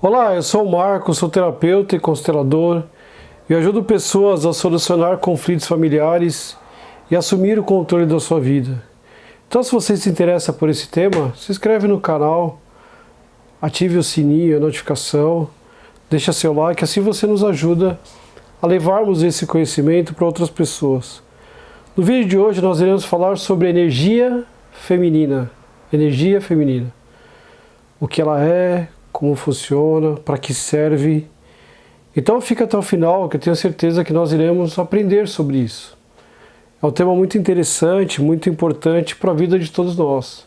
Olá, eu sou o Marcos, sou terapeuta e constelador e ajudo pessoas a solucionar conflitos familiares e assumir o controle da sua vida. Então, se você se interessa por esse tema, se inscreve no canal, ative o sininho, a notificação, deixa seu like, assim você nos ajuda a levarmos esse conhecimento para outras pessoas. No vídeo de hoje nós iremos falar sobre energia feminina. Energia feminina. O que ela é, como funciona, para que serve. Então fica até o final, que eu tenho certeza que nós iremos aprender sobre isso. É um tema muito interessante, muito importante para a vida de todos nós.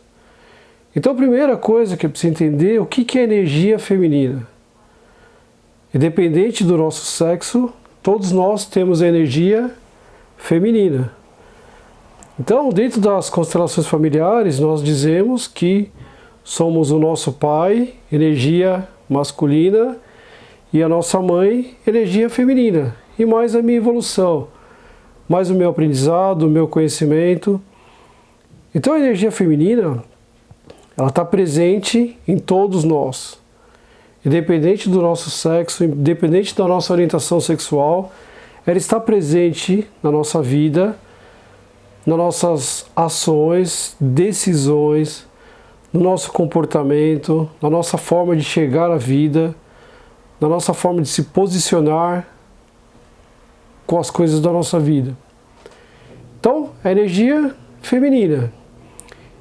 Então a primeira coisa que eu preciso entender é o que é energia feminina. Independente do nosso sexo, todos nós temos a energia feminina. Então, dentro das constelações familiares, nós dizemos que somos o nosso pai, energia masculina, e a nossa mãe, energia feminina. E mais a minha evolução, mais o meu aprendizado, o meu conhecimento. Então a energia feminina, ela está presente em todos nós. Independente do nosso sexo, independente da nossa orientação sexual, ela está presente na nossa vida, nas nossas ações, decisões, no nosso comportamento, na nossa forma de chegar à vida, na nossa forma de se posicionar com as coisas da nossa vida. Então, a energia feminina.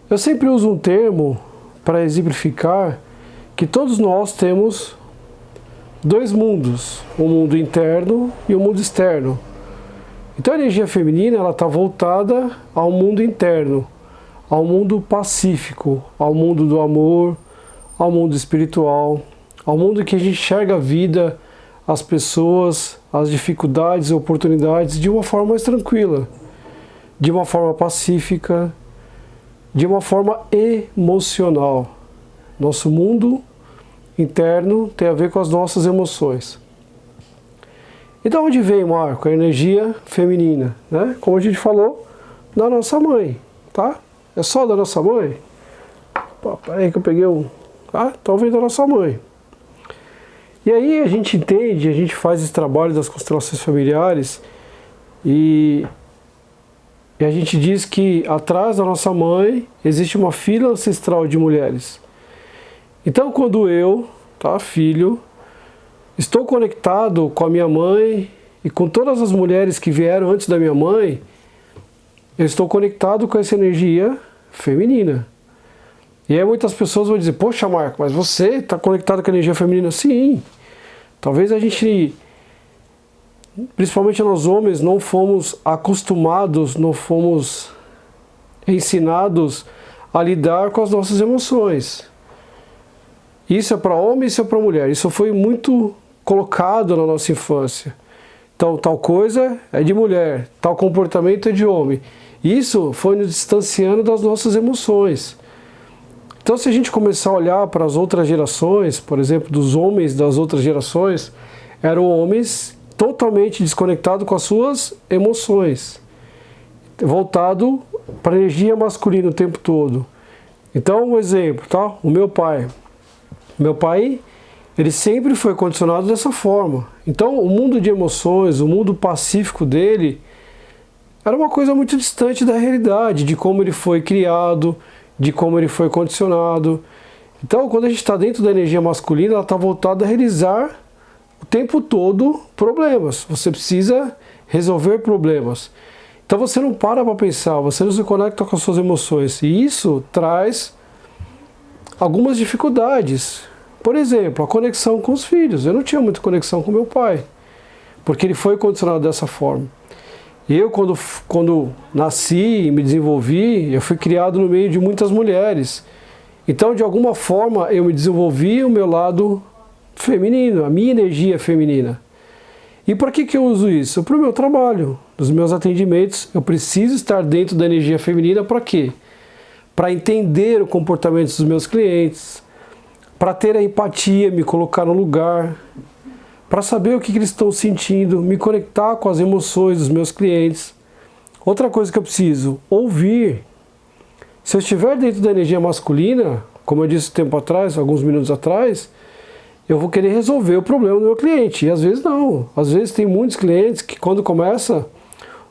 Eu sempre uso um termo para exemplificar que todos nós temos dois mundos, um mundo interno e um mundo externo. Então a energia feminina ela está voltada ao mundo interno, ao mundo pacífico, ao mundo do amor, ao mundo espiritual, ao mundo que a gente enxerga a vida, as pessoas, as dificuldades e oportunidades de uma forma mais tranquila, de uma forma pacífica, de uma forma emocional. Nosso mundo interno tem a ver com as nossas emoções. E da onde vem, Marco, a energia feminina? Né? Como a gente falou, da nossa mãe, tá? É só da nossa mãe? Pô, peraí que eu peguei um... Tá? Então vem da nossa mãe. E aí a gente entende, a gente faz esse trabalho das constelações familiares e a gente diz que atrás da nossa mãe existe uma fila ancestral de mulheres. Então quando eu, tá, filho, estou conectado com a minha mãe e com todas as mulheres que vieram antes da minha mãe, eu estou conectado com essa energia feminina. E aí muitas pessoas vão dizer, poxa Marco, mas você está conectado com a energia feminina? Sim. Talvez a gente, principalmente nós homens, não fomos acostumados, não fomos ensinados a lidar com as nossas emoções. Isso é para homem, isso é para mulher. Isso foi muito colocado na nossa infância. Então, tal coisa é de mulher, tal comportamento é de homem. Isso foi nos distanciando das nossas emoções. Então, se a gente começar a olhar para as outras gerações, por exemplo, dos homens das outras gerações, eram homens totalmente desconectados com as suas emoções, voltado para a energia masculina o tempo todo. Então, um exemplo, tá? O meu pai. Meu pai, ele sempre foi condicionado dessa forma. Então, o mundo de emoções, o mundo pacífico dele, era uma coisa muito distante da realidade, de como ele foi criado, de como ele foi condicionado. Então, quando a gente está dentro da energia masculina, ela está voltada a realizar o tempo todo problemas. Você precisa resolver problemas. Então, você não para pensar, você não se conecta com as suas emoções. E isso traz algumas dificuldades. Por exemplo, a conexão com os filhos. Eu não tinha muita conexão com meu pai, porque ele foi condicionado dessa forma. Eu, quando nasci e me desenvolvi, eu fui criado no meio de muitas mulheres. Então, de alguma forma, eu me desenvolvi o meu lado feminino, a minha energia feminina. E para que eu uso isso? Para o meu trabalho, nos meus atendimentos, eu preciso estar dentro da energia feminina para quê? Para entender o comportamento dos meus clientes, para ter a empatia, me colocar no lugar, para saber o que eles estão sentindo, me conectar com as emoções dos meus clientes. Outra coisa que eu preciso, ouvir. Se eu estiver dentro da energia masculina, como eu disse um tempo atrás, alguns minutos atrás, eu vou querer resolver o problema do meu cliente. E às vezes não. Às vezes tem muitos clientes que quando começa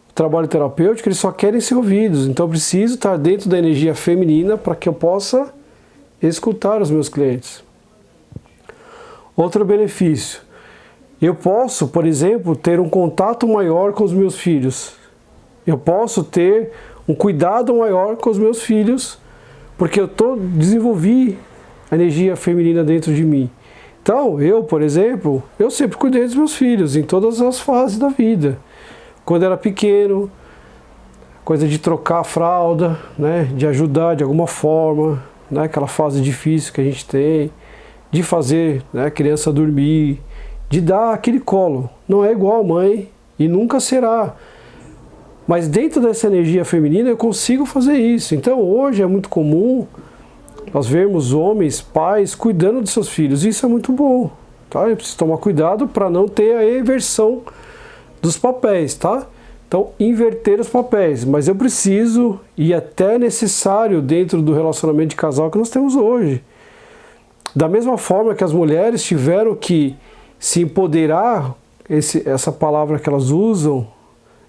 o trabalho terapêutico, eles só querem ser ouvidos. Então eu preciso estar dentro da energia feminina para que eu possa escutar os meus clientes. Outro benefício. Eu posso, por exemplo, ter um contato maior com os meus filhos. Eu posso ter um cuidado maior com os meus filhos, porque eu desenvolvi a energia feminina dentro de mim. Então, eu, por exemplo, eu sempre cuidei dos meus filhos em todas as fases da vida. Quando era pequeno, coisa de trocar a fralda, né, de ajudar de alguma forma, né, aquela fase difícil que a gente tem, de fazer, né, a criança dormir, de dar aquele colo. Não é igual a mãe e nunca será. Mas dentro dessa energia feminina eu consigo fazer isso. Então hoje é muito comum nós vermos homens, pais, cuidando de seus filhos. Isso é muito bom, tá? Eu preciso tomar cuidado para não ter a inversão dos papéis, tá? Então, inverter os papéis. Mas eu preciso, e até necessário dentro do relacionamento de casal que nós temos hoje. Da mesma forma que as mulheres tiveram que se empoderar, essa palavra que elas usam,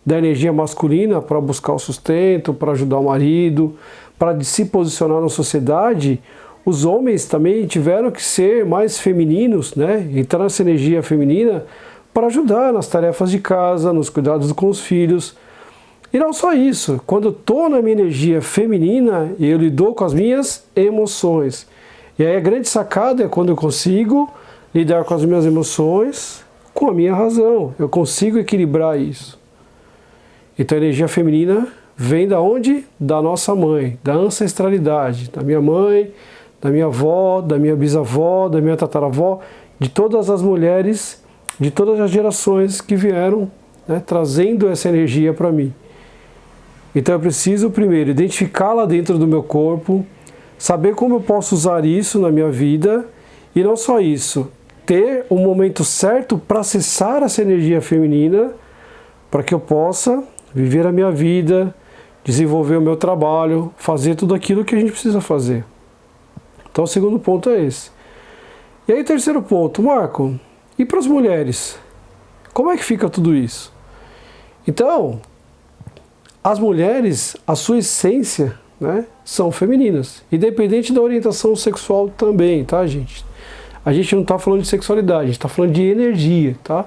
da energia masculina para buscar o sustento, para ajudar o marido, para se posicionar na sociedade, os homens também tiveram que ser mais femininos, né? Entrar nessa energia feminina para ajudar nas tarefas de casa, nos cuidados com os filhos. E não só isso, quando eu estou na minha energia feminina, eu lido com as minhas emoções. E aí a grande sacada é quando eu consigo lidar com as minhas emoções com a minha razão. Eu consigo equilibrar isso. Então a energia feminina vem da onde? Da nossa mãe, da ancestralidade, da minha mãe, da minha avó, da minha bisavó, da minha tataravó, de todas as mulheres, de todas as gerações que vieram, né, trazendo essa energia para mim. Então eu preciso primeiro identificá-la dentro do meu corpo, saber como eu posso usar isso na minha vida e não só isso, ter o momento certo para acessar essa energia feminina para que eu possa viver a minha vida, desenvolver o meu trabalho, fazer tudo aquilo que a gente precisa fazer. Então o segundo ponto é esse. E aí o terceiro ponto, Marco, e para as mulheres? Como é que fica tudo isso? Então, as mulheres, a sua essência, né, são femininas, independente da orientação sexual também, tá, gente? A gente não está falando de sexualidade, a gente está falando de energia, tá?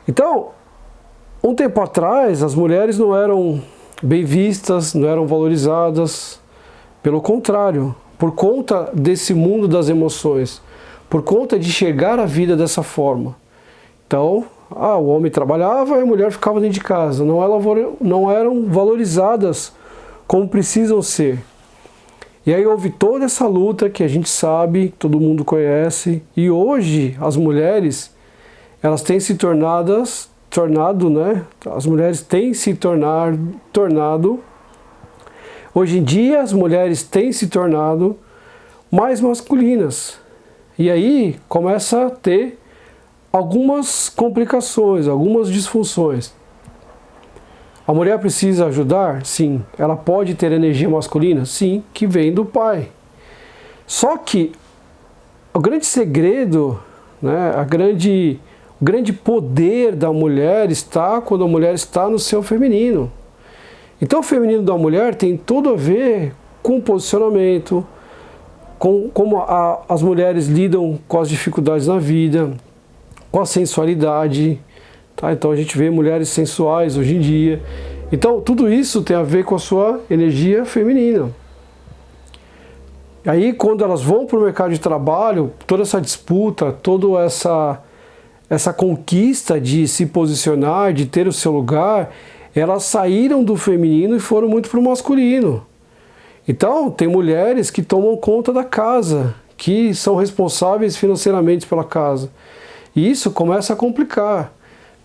Então, um tempo atrás, as mulheres não eram bem vistas, não eram valorizadas, pelo contrário, por conta desse mundo das emoções, por conta de enxergar a vida dessa forma. Então, o homem trabalhava e a mulher ficava dentro de casa, não eram valorizadas como precisam ser. E aí houve toda essa luta que a gente sabe, todo mundo conhece, e hoje as mulheres, elas têm se tornado, né? As mulheres têm se tornado, hoje em dia as mulheres têm se tornado mais masculinas. E aí começa a ter algumas complicações, algumas disfunções. A mulher precisa ajudar? Sim. Ela pode ter energia masculina? Sim, que vem do pai. Só que o grande segredo, né, o grande poder da mulher está quando a mulher está no seu feminino. Então o feminino da mulher tem tudo a ver com o posicionamento, com como as mulheres lidam com as dificuldades na vida, com a sensualidade. Tá? Então a gente vê mulheres sensuais hoje em dia. Então tudo isso tem a ver com a sua energia feminina. Aí quando elas vão para o mercado de trabalho, toda essa disputa, toda essa conquista de se posicionar, de ter o seu lugar, elas saíram do feminino e foram muito para o masculino. Então tem mulheres que tomam conta da casa, que são responsáveis financeiramente pela casa. E isso começa a complicar.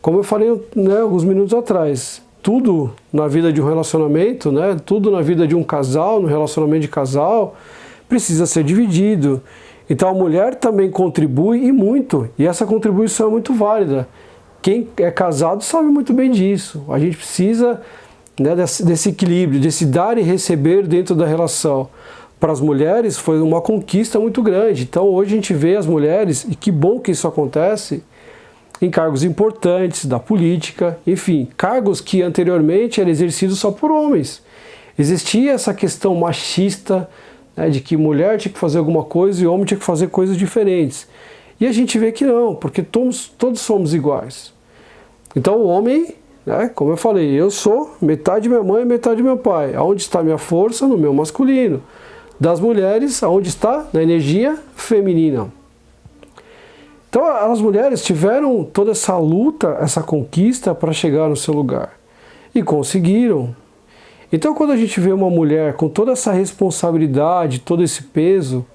Como eu falei, né, alguns minutos atrás, tudo na vida de um relacionamento, né, tudo na vida de um casal, no relacionamento de casal, precisa ser dividido. Então a mulher também contribui e muito, e essa contribuição é muito válida. Quem é casado sabe muito bem disso. A gente precisa, né, desse equilíbrio, desse dar e receber dentro da relação, para as mulheres foi uma conquista muito grande. Então hoje a gente vê as mulheres, e que bom que isso acontece, em cargos importantes da política, enfim, cargos que anteriormente eram exercidos só por homens. Existia essa questão machista, né, de que mulher tinha que fazer alguma coisa e homem tinha que fazer coisas diferentes. E a gente vê que não, porque todos somos iguais. Então o homem, né, como eu falei, eu sou metade minha mãe e metade meu pai. Aonde está minha força? No meu masculino. Das mulheres, aonde está? Na energia feminina. Então as mulheres tiveram toda essa luta, essa conquista para chegar no seu lugar. E conseguiram. Então quando a gente vê uma mulher com toda essa responsabilidade, todo esse peso,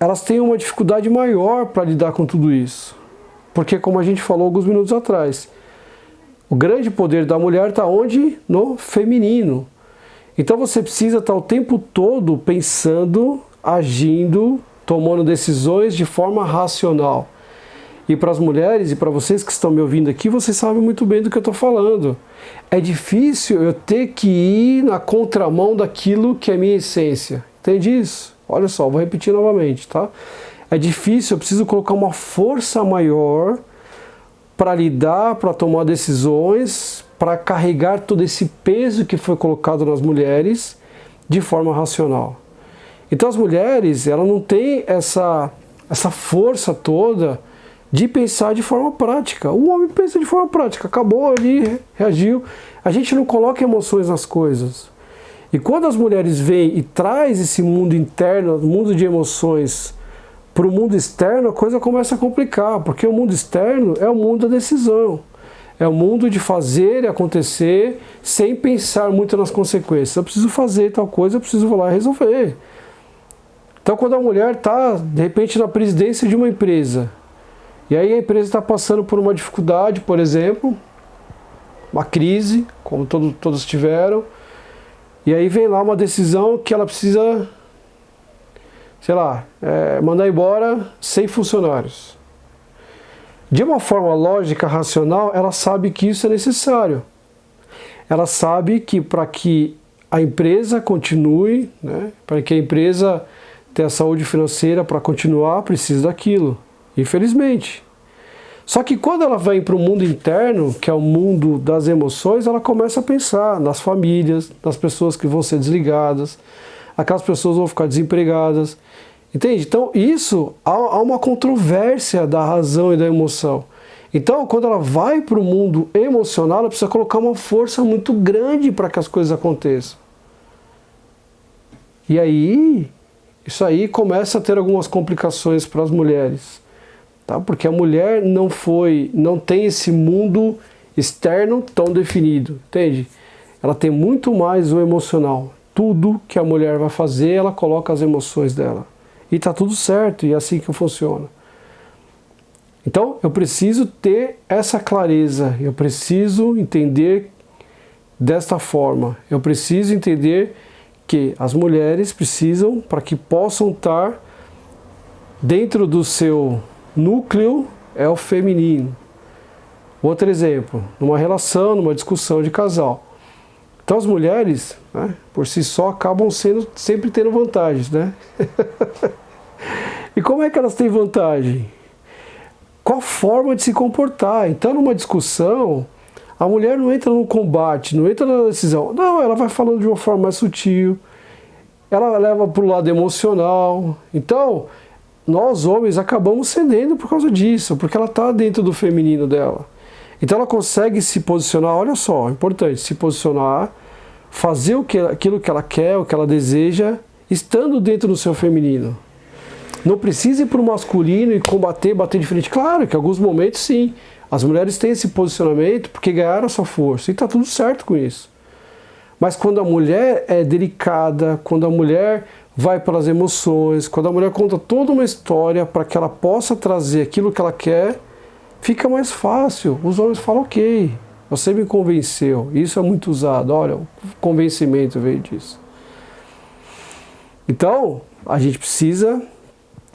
elas têm uma dificuldade maior para lidar com tudo isso. Porque, como a gente falou alguns minutos atrás, o grande poder da mulher está onde? No feminino. Então você precisa estar o tempo todo pensando, agindo, tomando decisões de forma racional. E para as mulheres e para vocês que estão me ouvindo aqui, vocês sabem muito bem do que eu estou falando. É difícil eu ter que ir na contramão daquilo que é minha essência. Entende isso? Olha só, vou repetir novamente, tá? É difícil, eu preciso colocar uma força maior para lidar, para tomar decisões, para carregar todo esse peso que foi colocado nas mulheres de forma racional. Então as mulheres, elas não têm essa força toda de pensar de forma prática. O homem pensa de forma prática, acabou ali, reagiu. A gente não coloca emoções nas coisas. E quando as mulheres vêm e traz esse mundo interno, mundo de emoções, para o mundo externo, a coisa começa a complicar, porque o mundo externo é o mundo da decisão. É o mundo de fazer e acontecer sem pensar muito nas consequências. Eu preciso fazer tal coisa, eu preciso lá resolver. Então quando a mulher está, de repente, na presidência de uma empresa, e aí a empresa está passando por uma dificuldade, por exemplo, uma crise, como todos tiveram, e aí vem lá uma decisão que ela precisa, sei lá, mandar embora 100 funcionários. De uma forma lógica, racional, ela sabe que isso é necessário. Ela sabe que para que a empresa continue, né, para que a empresa tenha saúde financeira para continuar, precisa daquilo. Infelizmente. Só que quando ela vem para o mundo interno, que é o mundo das emoções, ela começa a pensar nas famílias, nas pessoas que vão ser desligadas, aquelas pessoas vão ficar desempregadas. Entende? Então isso, há uma controvérsia da razão e da emoção. Então quando ela vai para o mundo emocional, ela precisa colocar uma força muito grande para que as coisas aconteçam. E aí, isso aí começa a ter algumas complicações para as mulheres. Tá? Porque a mulher não tem esse mundo externo tão definido, entende? Ela tem muito mais o emocional. Tudo que a mulher vai fazer, ela coloca as emoções dela. E está tudo certo, e é assim que funciona. Então, eu preciso ter essa clareza, eu preciso entender desta forma. Eu preciso entender que as mulheres precisam, para que possam estar dentro do seu núcleo, é o feminino. Outro exemplo, numa relação, numa discussão de casal. Então as mulheres, né, por si só, acabam sempre tendo vantagens, né? E como é que elas têm vantagem? Qual a forma de se comportar? Então numa discussão, a mulher não entra no combate, não entra na decisão. Não, ela vai falando de uma forma mais sutil, ela leva para o lado emocional. Então, nós homens acabamos cedendo por causa disso, porque ela está dentro do feminino dela. Então ela consegue se posicionar, olha só, é importante, se posicionar, fazer aquilo que ela quer, o que ela deseja, estando dentro do seu feminino. Não precisa ir para o masculino e bater de frente. Claro que em alguns momentos sim, as mulheres têm esse posicionamento porque ganharam a sua força, e está tudo certo com isso. Mas quando a mulher é delicada, quando a mulher vai pelas emoções, quando a mulher conta toda uma história para que ela possa trazer aquilo que ela quer, fica mais fácil. Os homens falam, ok, você me convenceu. Isso é muito usado. Olha, o convencimento veio disso. Então, a gente precisa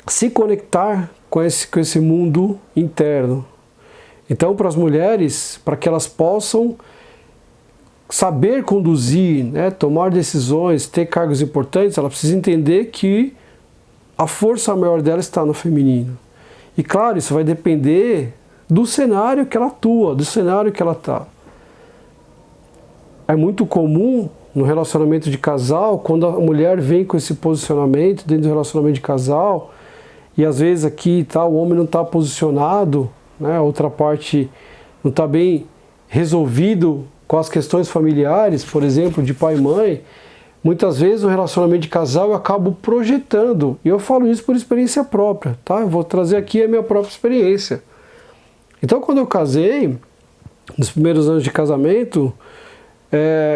se conectar com esse mundo interno. Então, para as mulheres, para que elas possam saber conduzir, né, tomar decisões, ter cargos importantes, ela precisa entender que a força maior dela está no feminino. E claro, isso vai depender do cenário que ela atua, do cenário que ela está. É muito comum no relacionamento de casal, quando a mulher vem com esse posicionamento dentro do relacionamento de casal, e às vezes aqui tá, o homem não está posicionado, né, a outra parte não está bem resolvido com as questões familiares, por exemplo, de pai e mãe, muitas vezes no relacionamento de casal eu acabo projetando, e eu falo isso por experiência própria, tá? Eu vou trazer aqui a minha própria experiência. Então, quando eu casei, nos primeiros anos de casamento,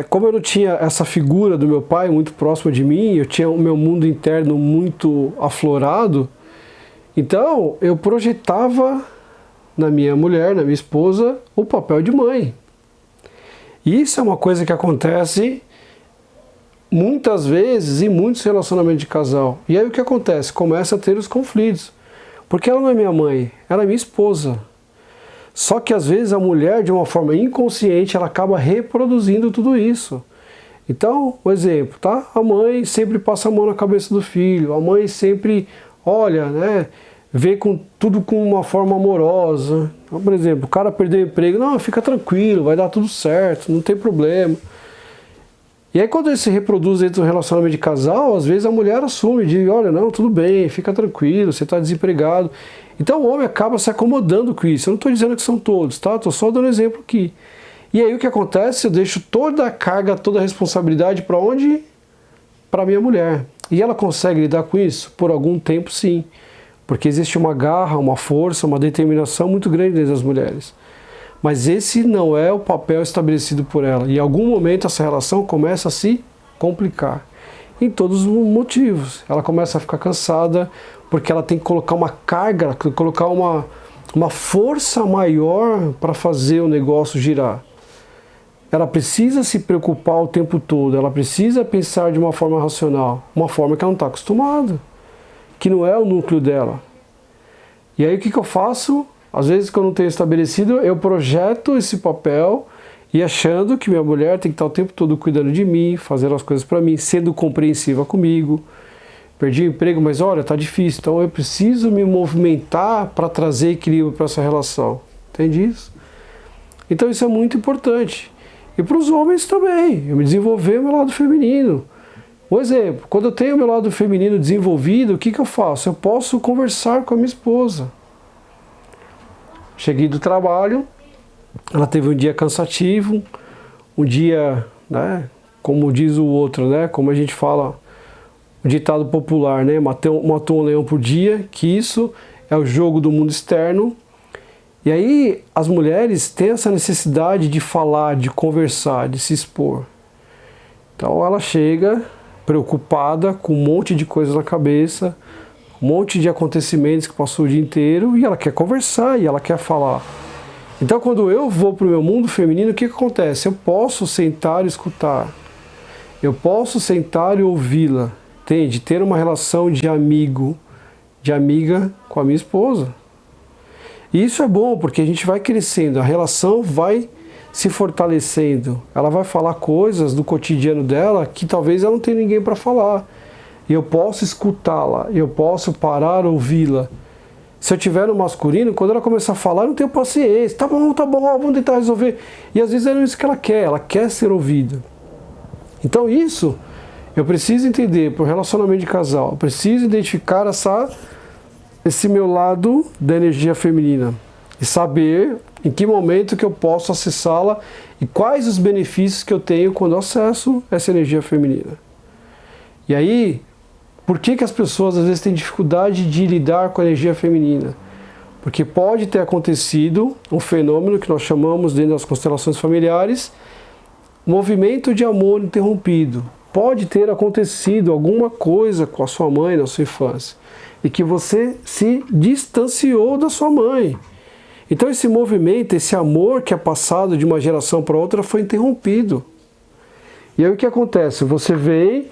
como eu não tinha essa figura do meu pai muito próxima de mim, eu tinha o meu mundo interno muito aflorado, então eu projetava na minha mulher, na minha esposa, o papel de mãe. E isso é uma coisa que acontece muitas vezes em muitos relacionamentos de casal. E aí o que acontece? Começa a ter os conflitos. Porque ela não é minha mãe, ela é minha esposa. Só que às vezes a mulher, de uma forma inconsciente, ela acaba reproduzindo tudo isso. Então, um exemplo, tá? A mãe sempre passa a mão na cabeça do filho, a mãe sempre olha, né? Vê tudo com uma forma amorosa. Então, por exemplo, o cara perdeu o emprego, não, fica tranquilo, vai dar tudo certo, não tem problema. E aí quando ele se reproduz dentro do relacionamento de casal, às vezes a mulher assume, diz, olha, não, tudo bem, fica tranquilo, você está desempregado. Então o homem acaba se acomodando com isso. Eu não estou dizendo que são todos, tá? Estou só dando exemplo aqui. E aí o que acontece? Eu deixo toda a carga, toda a responsabilidade para onde? Para minha mulher. E ela consegue lidar com isso? Por algum tempo, sim. Porque existe uma garra, uma força, uma determinação muito grande dentro das mulheres. Mas esse não é o papel estabelecido por ela. E em algum momento essa relação começa a se complicar. Em todos os motivos. Ela começa a ficar cansada, porque ela tem que colocar uma carga, colocar uma força maior para fazer o negócio girar. Ela precisa se preocupar o tempo todo, ela precisa pensar de uma forma racional, uma forma que ela não está acostumada, que não é o núcleo dela. E aí o que eu faço? Às vezes que eu não tenho estabelecido, eu projeto esse papel e achando que minha mulher tem que estar o tempo todo cuidando de mim, fazendo as coisas para mim, sendo compreensiva comigo. Perdi o emprego, mas olha, tá difícil, então eu preciso me movimentar para trazer equilíbrio para essa relação. Entende isso? Então isso é muito importante. E para os homens também, eu me desenvolver o meu lado feminino. Um exemplo, quando eu tenho o meu lado feminino desenvolvido, o que eu faço? Eu posso conversar com a minha esposa. Cheguei do trabalho, ela teve um dia cansativo, um dia, né, como diz o outro, né, como a gente fala, o ditado popular, né, matou um leão por dia, que isso é o jogo do mundo externo. E aí as mulheres têm essa necessidade de falar, de conversar, de se expor. Então ela chega preocupada, com um monte de coisa na cabeça, um monte de acontecimentos que passou o dia inteiro, e ela quer conversar, e ela quer falar. Então quando eu vou para o meu mundo feminino, o que acontece? Eu posso sentar e escutar. Eu posso sentar e ouvi-la. Entende? Ter uma relação de amigo, de amiga com a minha esposa. E isso é bom, porque a gente vai crescendo, a relação vai se fortalecendo. Ela vai falar coisas do cotidiano dela que talvez ela não tenha ninguém para falar. E eu posso escutá-la, eu posso parar, ouvi-la. Se eu tiver no masculino, quando ela começar a falar, eu não tenho paciência. Tá bom, vamos tentar resolver. E às vezes é isso que ela quer ser ouvida. Então isso, eu preciso entender, para o relacionamento de casal, eu preciso identificar esse meu lado da energia feminina. E saber em que momento que eu posso acessá-la e quais os benefícios que eu tenho quando eu acesso essa energia feminina. E aí, por que as pessoas às vezes têm dificuldade de lidar com a energia feminina? Porque pode ter acontecido um fenômeno que nós chamamos dentro das constelações familiares, movimento de amor interrompido. Pode ter acontecido alguma coisa com a sua mãe na sua infância e que você se distanciou da sua mãe. Então esse movimento, esse amor que é passado de uma geração para outra foi interrompido. E aí o que acontece? Você vem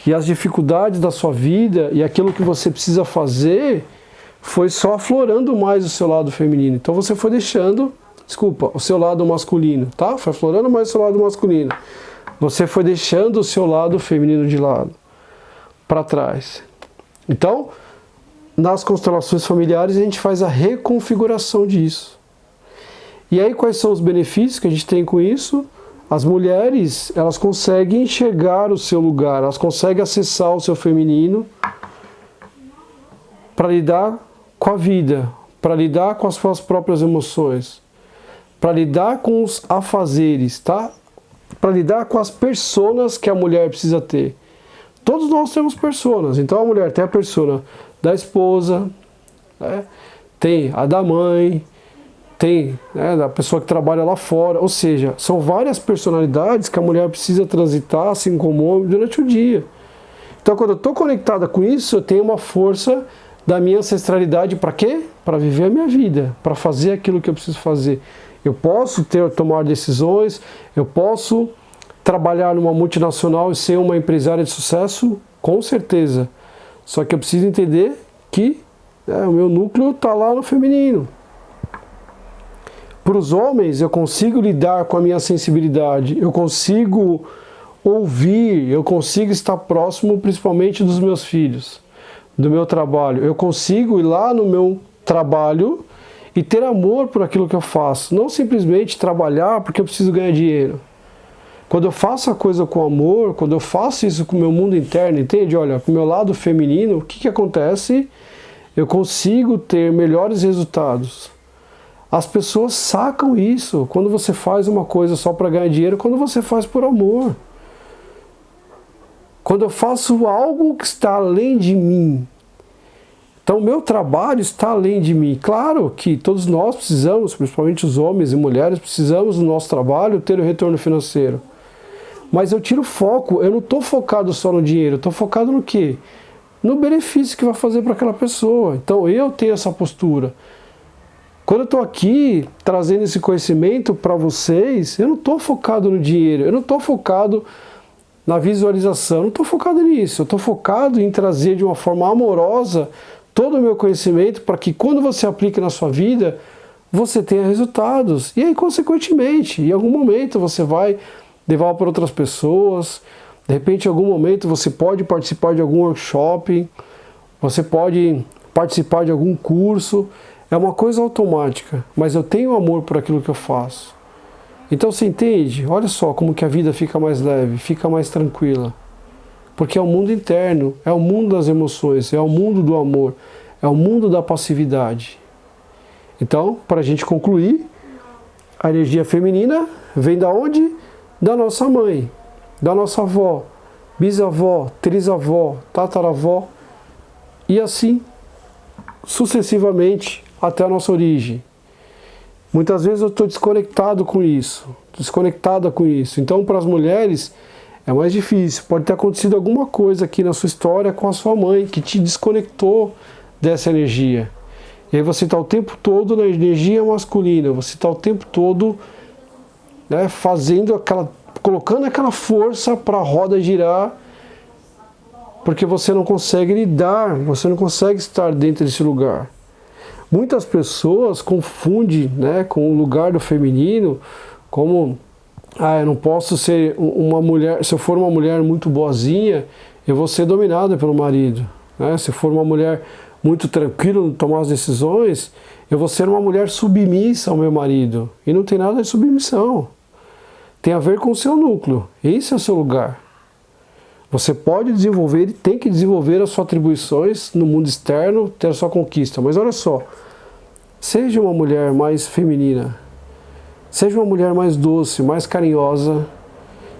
e as dificuldades da sua vida e aquilo que você precisa fazer foi só aflorando mais o seu lado feminino. Então você foi deixando Desculpa, o seu lado masculino, tá? Foi aflorando mais o seu lado masculino. Você foi deixando o seu lado feminino de lado, para trás. Então, nas constelações familiares, a gente faz a reconfiguração disso. E aí, quais são os benefícios que a gente tem com isso? As mulheres, elas conseguem enxergar o seu lugar, elas conseguem acessar o seu feminino para lidar com a vida, para lidar com as suas próprias emoções, para lidar com os afazeres, tá? Para lidar com as personas que a mulher precisa ter. Todos nós temos personas, então a mulher tem a persona da esposa, né? Tem a da mãe, tem, né, da pessoa que trabalha lá fora, ou seja, são várias personalidades que a mulher precisa transitar, assim como o homem, durante o dia. Então, quando eu estou conectada com isso, eu tenho uma força da minha ancestralidade para quê? Para viver a minha vida, para fazer aquilo que eu preciso fazer. Eu posso tomar decisões, eu posso trabalhar numa multinacional e ser uma empresária de sucesso, com certeza. Só que eu preciso entender que o meu núcleo está lá no feminino. Para os homens, eu consigo lidar com a minha sensibilidade, eu consigo ouvir, eu consigo estar próximo principalmente dos meus filhos, do meu trabalho. Eu consigo ir lá no meu trabalho e ter amor por aquilo que eu faço, não simplesmente trabalhar porque eu preciso ganhar dinheiro. Quando eu faço a coisa com amor, quando eu faço isso com o meu mundo interno, entende? Olha, com o meu lado feminino, o que acontece? Eu consigo ter melhores resultados. As pessoas sacam isso quando você faz uma coisa só para ganhar dinheiro, quando você faz por amor. Quando eu faço algo que está além de mim. Então, o meu trabalho está além de mim. Claro que todos nós precisamos, principalmente os homens e mulheres, precisamos do nosso trabalho ter o retorno financeiro. Mas eu tiro foco, eu não estou focado só no dinheiro, eu estou focado no quê? No benefício que vai fazer para aquela pessoa. Então, eu tenho essa postura. Quando eu estou aqui trazendo esse conhecimento para vocês, eu não estou focado no dinheiro, eu não estou focado na visualização, eu não estou focado nisso, eu estou focado em trazer de uma forma amorosa todo o meu conhecimento para que quando você aplique na sua vida, você tenha resultados. E aí, consequentemente, em algum momento você vai levar para outras pessoas, de repente em algum momento você pode participar de algum workshop, você pode participar de algum curso. É uma coisa automática, mas eu tenho amor por aquilo que eu faço. Então você entende? Olha só como que a vida fica mais leve, fica mais tranquila. Porque é o mundo interno, é o mundo das emoções, é o mundo do amor, é o mundo da passividade. Então, para a gente concluir, a energia feminina vem da onde? Da nossa mãe, da nossa avó, bisavó, trisavó, tataravó e assim sucessivamente até a nossa origem. Muitas vezes eu estou desconectado com isso, desconectada com isso. Então, para as mulheres é mais difícil. Pode ter acontecido alguma coisa aqui na sua história com a sua mãe que te desconectou dessa energia. E aí você está o tempo todo na energia masculina, você está o tempo todo, né, colocando aquela força para a roda girar, porque você não consegue lidar, você não consegue estar dentro desse lugar. Muitas pessoas confundem, né, com o lugar do feminino como, eu não posso ser uma mulher, se eu for uma mulher muito boazinha, eu vou ser dominada pelo marido. Né? Se eu for uma mulher muito tranquila em tomar as decisões, eu vou ser uma mulher submissa ao meu marido. E não tem nada de submissão. Tem a ver com o seu núcleo. Esse é o seu lugar. Você pode desenvolver e tem que desenvolver as suas atribuições no mundo externo, ter a sua conquista. Mas olha só, seja uma mulher mais feminina, seja uma mulher mais doce, mais carinhosa,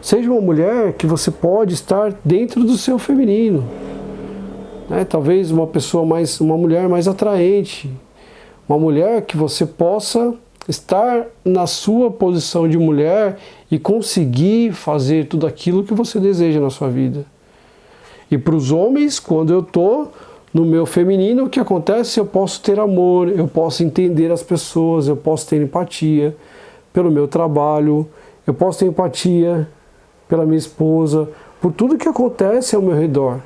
seja uma mulher que você pode estar dentro do seu feminino. Né? Talvez uma mulher mais atraente, uma mulher que você possa estar na sua posição de mulher e conseguir fazer tudo aquilo que você deseja na sua vida. E para os homens, quando eu estou no meu feminino, o que acontece? Eu posso ter amor, eu posso entender as pessoas, eu posso ter empatia pelo meu trabalho, eu posso ter empatia pela minha esposa, por tudo que acontece ao meu redor.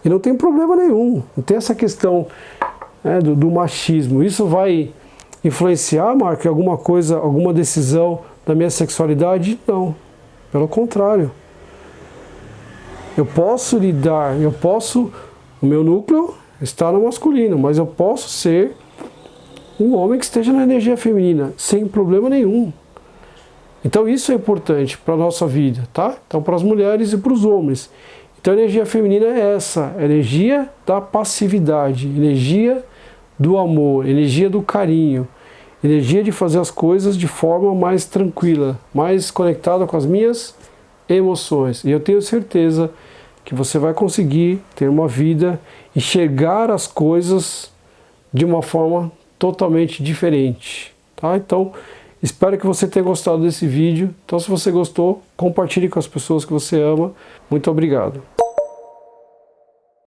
E não tem problema nenhum, não tem essa questão, né, do machismo. Isso vai influenciar, Marco, em alguma coisa, alguma decisão da minha sexualidade? Não. Pelo contrário. Eu posso lidar, o meu núcleo está no masculino, mas eu posso ser um homem que esteja na energia feminina, sem problema nenhum. Então isso é importante para a nossa vida, tá? Então para as mulheres e para os homens. Então a energia feminina é essa, a energia da passividade, energia do amor, energia do carinho, energia de fazer as coisas de forma mais tranquila, mais conectada com as minhas emoções. E eu tenho certeza que você vai conseguir ter uma vida, enxergar as coisas de uma forma totalmente diferente, tá? Então, espero que você tenha gostado desse vídeo. Então, se você gostou, compartilhe com as pessoas que você ama. Muito obrigado.